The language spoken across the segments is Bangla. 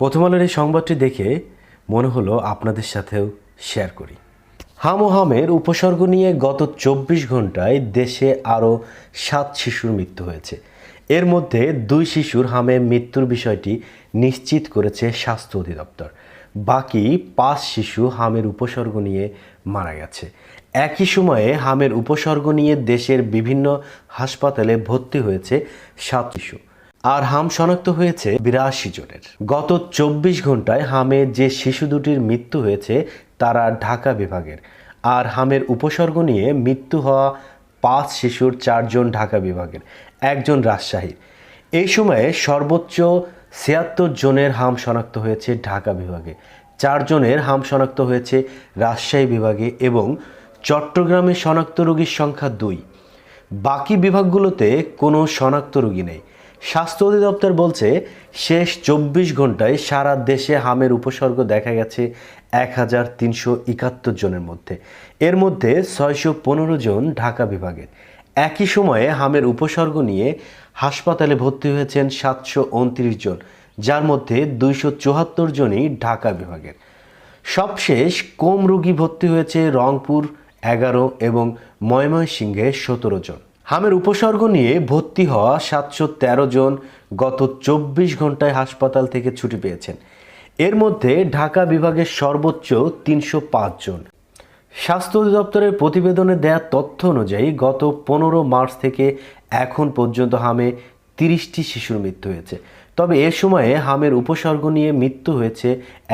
প্রথম আলোর এই সংবাদটি দেখে মনে হলো আপনাদের সাথেও শেয়ার করি। হাম ও হামের উপসর্গ নিয়ে গত 24 ঘন্টায় দেশে আরও 7 শিশুর মৃত্যু হয়েছে। এর মধ্যে 2 শিশুর হামে মৃত্যুর বিষয়টি নিশ্চিত করেছে স্বাস্থ্য অধিদপ্তর। বাকি 5 শিশু হামের উপসর্গ নিয়ে মারা গেছে। একই সময়ে হামের উপসর্গ নিয়ে দেশের বিভিন্ন হাসপাতালে ভর্তি হয়েছে 7 শিশু। আর হাম শনাক্ত হয়েছে 82 জনের। গত 24 ঘন্টায় হামে যে শিশু দুটির মৃত্যু হয়েছে তারা ঢাকা বিভাগের। আর হামের উপসর্গ নিয়ে মৃত্যু হওয়া 5 শিশুর 4 জন ঢাকা বিভাগের, 1 জন রাজশাহীর। এই সময়ে সর্বোচ্চ 76 জনের হাম শনাক্ত হয়েছে ঢাকা বিভাগে, 4 জনের হাম শনাক্ত হয়েছে রাজশাহী বিভাগে এবং চট্টগ্রামে শনাক্ত রোগীর সংখ্যা 2। বাকি বিভাগগুলোতে কোনো শনাক্ত রোগী নেই। স্বাস্থ্য অধিদপ্তর বলছে শেষ 24 ঘন্টায় সারা দেশে হামের উপসর্গ দেখা গেছে 1371 জনের মধ্যে। এর মধ্যে 615 জন ঢাকা বিভাগের। একই সময়ে হামের উপসর্গ নিয়ে হাসপাতালে ভর্তি হয়েছেন 729 জন, যার মধ্যে 274 জনই ঢাকা বিভাগের। সবশেষ কম রোগী ভর্তি হয়েছে রংপুর 11 এবং ময়মনসিংহে 17 জন। হামের উপসর্গ নিয়ে ভর্তি হওয়া 713 জন গত 24 ঘন্টায় হাসপাতাল থেকে ছুটি পেয়েছেন। এর মধ্যে ঢাকা বিভাগের সর্বোচ্চ 305 জন। স্বাস্থ্য অধিদপ্তরের প্রতিবেদনে দেয়া তথ্য অনুযায়ী গত 15 মার্চ থেকে এখন পর্যন্ত হামে 30টি শিশুর মৃত্যু হয়েছে। তবে এ সময়ে হামের উপসর্গ নিয়ে মৃত্যু হয়েছে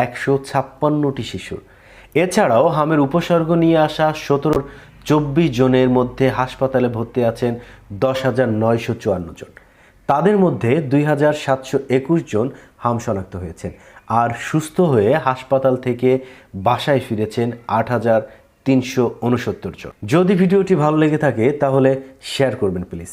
156টি শিশুর। এছাড়াও হামের উপসর্গ নিয়ে আসা 24 জনের মধ্যে হাসপাতালে ভর্তি আছেন 10,954 জন। তাদের মধ্যে 2,721 জন হাম শনাক্ত হয়েছেন। আর সুস্থ হয়ে হাসপাতাল থেকে বাসায় ফিরেছেন 8,369 জন। যদি ভিডিওটি ভালো লেগে থাকে তাহলে শেয়ার করবেন প্লিজ।